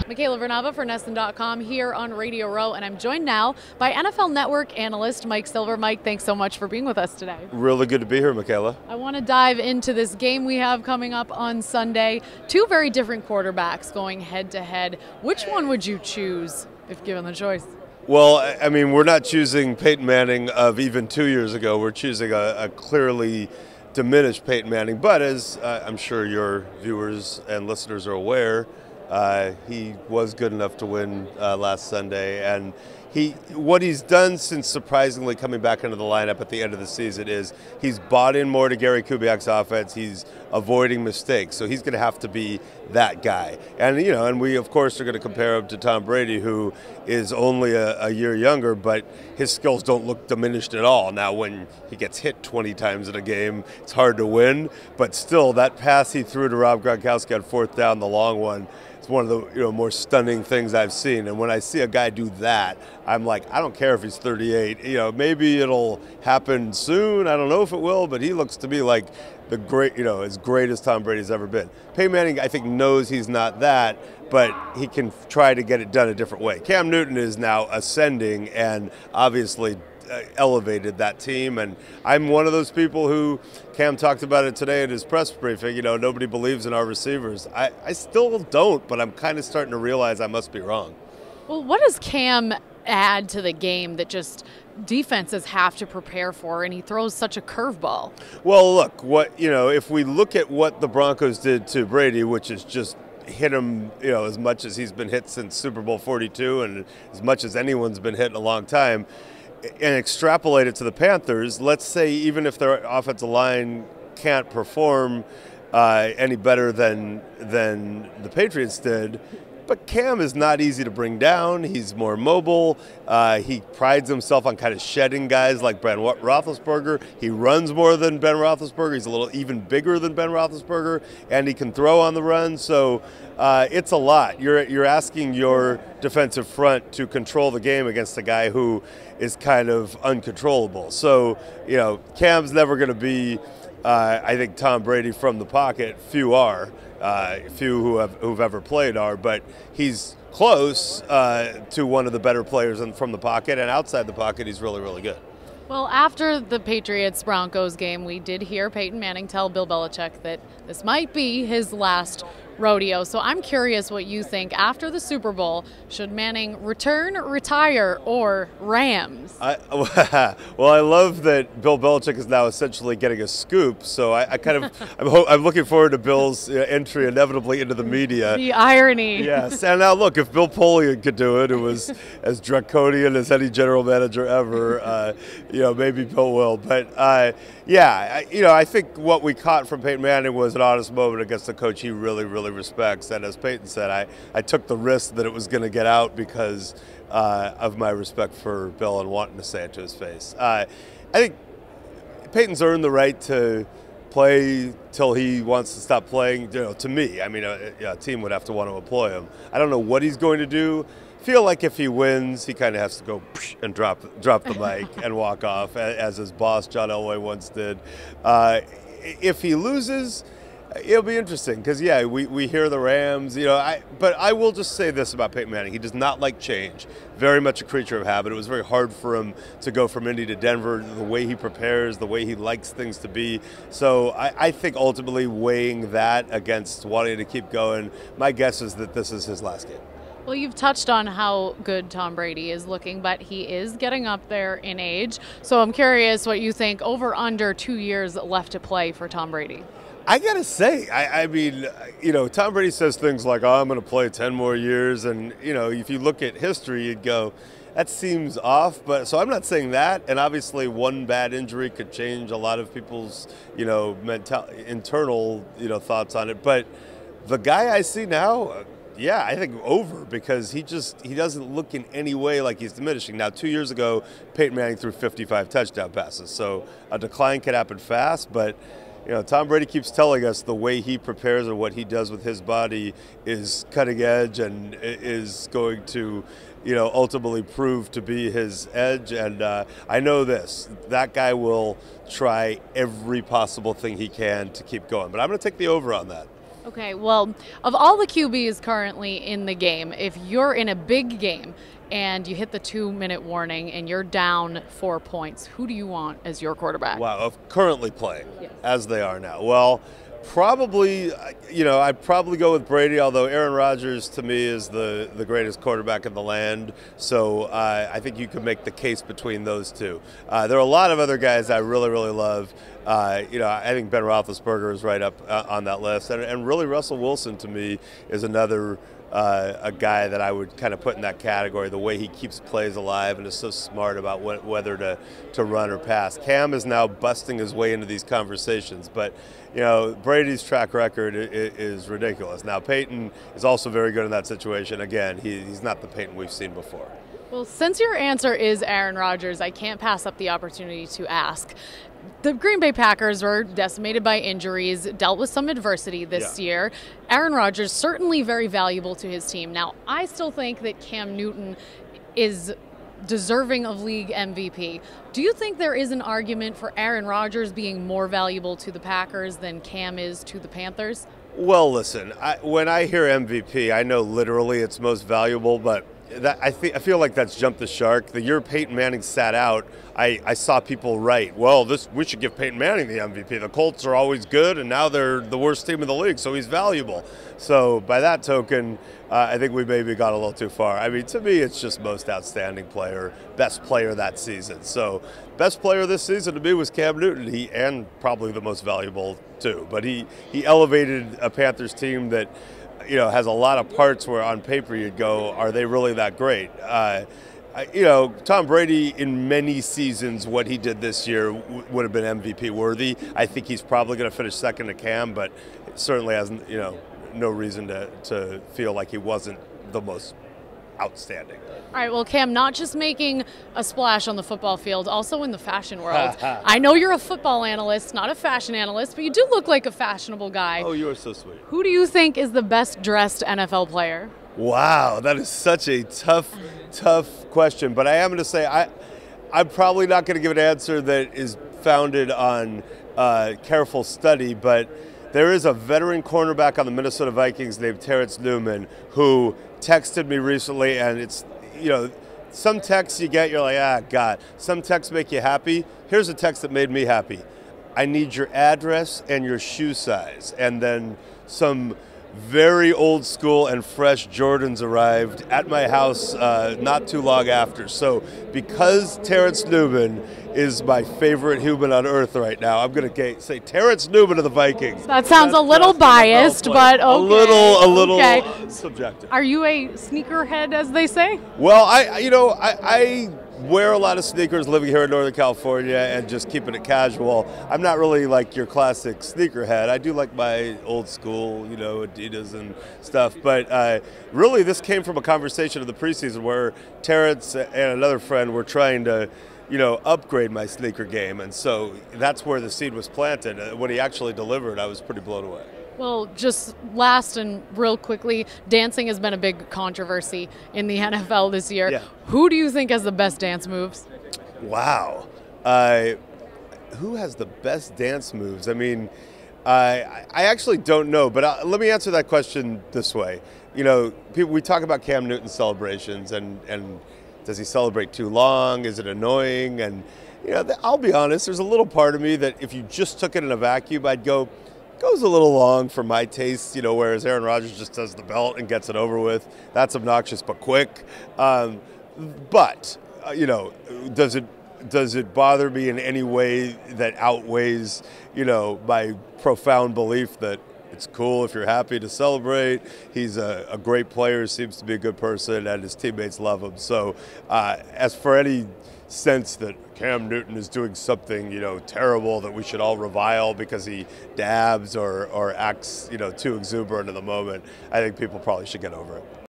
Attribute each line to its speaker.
Speaker 1: Michaela Vernava for NESN.com here on Radio Row, and I'm joined now by NFL Network Analyst Mike Silver. Mike, thanks so much for being with us today.
Speaker 2: Really good to be here, Michaela.
Speaker 1: I want to dive into this game we have coming up on Sunday. Two very different quarterbacks going head-to-head. Which one would you choose if given the choice?
Speaker 2: Well, I mean, we're not choosing Peyton Manning of even 2 years ago. We're choosing a clearly diminished Peyton Manning. But as I'm sure your viewers and listeners are aware, he was good enough to win last Sunday, and what he's done since surprisingly coming back into the lineup at the end of the season is he's bought in more to Gary Kubiak's offense. He's avoiding mistakes, so he's going to have to be that guy. And and we of course are going to compare him to Tom Brady, who is only a year younger, but his skills don't look diminished at all. Now, when he gets hit 20 times in a game, it's hard to win, but still, that pass he threw to Rob Gronkowski on fourth down, the long one. It's one of the more stunning things I've seen, and when I see a guy do that, I'm like, I don't care if he's 38. Maybe it'll happen soon. I don't know if it will, but he looks to me like the great, as great as Tom Brady's ever been. Peyton Manning, I think, knows he's not that, but he can try to get it done a different way. Cam Newton is now ascending and obviously elevated that team, and I'm one of those people who, Cam talked about it today at his press briefing, nobody believes in our receivers. I still don't, but I'm kind of starting to realize I must be wrong.
Speaker 1: Well, what does Cam add to the game that just defenses have to prepare for, and he throws such a curveball? Well,
Speaker 2: look, if we look at what the Broncos did to Brady, which is just hit him, as much as he's been hit since Super Bowl 42 and as much as anyone's been hit in a long time, and extrapolate it to the Panthers, let's say even if their offensive line can't perform any better than the Patriots did, but Cam is not easy to bring down. He's more mobile. He prides himself on kind of shedding guys like Ben Roethlisberger. He runs more than Ben Roethlisberger. He's a little even bigger than Ben Roethlisberger, and he can throw on the run. So it's a lot. You're asking your defensive front to control the game against a guy who is kind of uncontrollable. So Cam's never going to be, I think, Tom Brady from the pocket. Few are. Few who've ever played are, but he's close to one of the better players from the pocket, and outside the pocket, he's really, really good.
Speaker 1: Well, after the Patriots-Broncos game, we did hear Peyton Manning tell Bill Belichick that this might be his last rodeo. So I'm curious what you think. After the Super Bowl, should Manning return, retire, or Rams?
Speaker 2: Well, I love that Bill Belichick is now essentially getting a scoop. So I'm looking forward to Bill's entry inevitably into the media.
Speaker 1: The irony.
Speaker 2: Yes. And now look, if Bill Polian could do it, who was as draconian as any general manager ever, maybe Bill will. But I think what we caught from Peyton Manning was an honest moment against the coach he really, really respects. And as Peyton said, I took the risk that it was going to get out because of my respect for Bill and wanting to say it to his face. I think Peyton's earned the right to play till he wants to stop playing. To me, I mean, a team would have to want to employ him. I don't know what he's going to do. Feel like if he wins, he kind of has to go and drop the mic and walk off, as his boss John Elway once did. If he loses, it'll be interesting because we hear the Rams, but I will just say this about Peyton Manning: he does not like change. Very much a creature of habit. It was very hard for him to go from Indy to Denver. The way he prepares, the way he likes things to be. So I think ultimately weighing that against wanting to keep going, my guess is that this is his last game.
Speaker 1: Well, you've touched on how good Tom Brady is looking, but he is getting up there in age. So I'm curious what you think over under 2 years left to play for Tom Brady.
Speaker 2: I got to say, I mean, Tom Brady says things like, oh, I'm going to play 10 more years. And, if you look at history, you'd go, that seems off. But so I'm not saying that. And obviously one bad injury could change a lot of people's, internal, thoughts on it. But the guy I see now, I think over, because he doesn't look in any way like he's diminishing. Now, 2 years ago, Peyton Manning threw 55 touchdown passes. So a decline can happen fast, but Tom Brady keeps telling us the way he prepares and what he does with his body is cutting edge and is going to, ultimately prove to be his edge. And I know that guy will try every possible thing he can to keep going. But I'm going to take the over on that.
Speaker 1: Okay, well, of all the QBs currently in the game, if you're in a big game and you hit the 2-minute warning and you're down 4 points, who do you want as your quarterback?
Speaker 2: Wow, of currently playing
Speaker 1: Yes.
Speaker 2: as they are now. Well, probably, I'd probably go with Brady, although Aaron Rodgers to me is the greatest quarterback in the land. So I think you could make the case between those two. There are a lot of other guys I really, really love. I think Ben Roethlisberger is right up on that list. And really Russell Wilson to me is another a guy that I would kind of put in that category, the way he keeps plays alive and is so smart about whether to run or pass. Cam is now busting his way into these conversations, but Brady's track record is ridiculous. Now Peyton is also very good in that situation. Again, he's not the Peyton we've seen before.
Speaker 1: Well, since your answer is Aaron Rodgers, I can't pass up the opportunity to ask. The Green Bay Packers were decimated by injuries, dealt with some adversity this year. Aaron Rodgers certainly very valuable to his team. Now, I still think that Cam Newton is deserving of league MVP. Do you think there is an argument for Aaron Rodgers being more valuable to the Packers than Cam is to the Panthers?
Speaker 2: Well, listen, when I hear MVP, I know literally it's most valuable, but I feel like that's jumped the shark. The year Peyton Manning sat out, I saw people write, well, we should give Peyton Manning the MVP. The Colts are always good, and now they're the worst team in the league, so he's valuable. So by that token, I think we maybe got a little too far. I mean, to me, it's just most outstanding player, best player that season. So best player this season to me was Cam Newton, and probably the most valuable too. But he elevated a Panthers team that has a lot of parts where on paper you'd go, are they really that great? Tom Brady in many seasons, what he did this year would have been MVP worthy. I think he's probably going to finish second to Cam, but certainly has no reason to feel like he wasn't the most outstanding.
Speaker 1: All right, well, Cam, not just making a splash on the football field, also in the fashion world. I know you're a football analyst, not a fashion analyst, but you do look like a fashionable guy.
Speaker 2: Oh, you are so sweet.
Speaker 1: Who do you think is the best dressed NFL player?
Speaker 2: Wow, that is such a tough question. But I am going to say I'm probably not going to give an answer that is founded on careful study, but there is a veteran cornerback on the Minnesota Vikings named Terrence Newman who texted me recently, and it's, some texts you get, you're like, God. Some texts make you happy. Here's a text that made me happy. I need your address and your shoe size. And then some very old school and fresh Jordans arrived at my house not too long after. So because Terrence Newman is my favorite human on earth right now, I'm going to say Terrence Newman of the Vikings.
Speaker 1: That sounds a little biased, but okay.
Speaker 2: A little subjective.
Speaker 1: Are you a sneakerhead, as they say?
Speaker 2: Well, I wear a lot of sneakers living here in Northern California and just keeping it casual. I'm not really like your classic sneakerhead. I do like my old school, Adidas and stuff. But really, this came from a conversation in the preseason where Terrence and another friend were trying to upgrade my sneaker game. And so that's where the seed was planted. When he actually delivered, I was pretty blown away.
Speaker 1: Well, just last and real quickly, dancing has been a big controversy in the NFL this year.
Speaker 2: Yeah.
Speaker 1: Who do you think has the best dance moves?
Speaker 2: Wow. Who has the best dance moves? I mean, I actually don't know, but let me answer that question this way. We talk about Cam Newton celebrations and does he celebrate too long? Is it annoying? And, I'll be honest, there's a little part of me that if you just took it in a vacuum, I'd go, goes a little long for my taste, whereas Aaron Rodgers just does the belt and gets it over with. That's obnoxious but quick. But does it bother me in any way that outweighs, my profound belief that it's cool if you're happy to celebrate? He's a great player, seems to be a good person, and his teammates love him. So as for any sense that Cam Newton is doing something, terrible that we should all revile because he dabs or acts, too exuberant in the moment, I think people probably should get over it.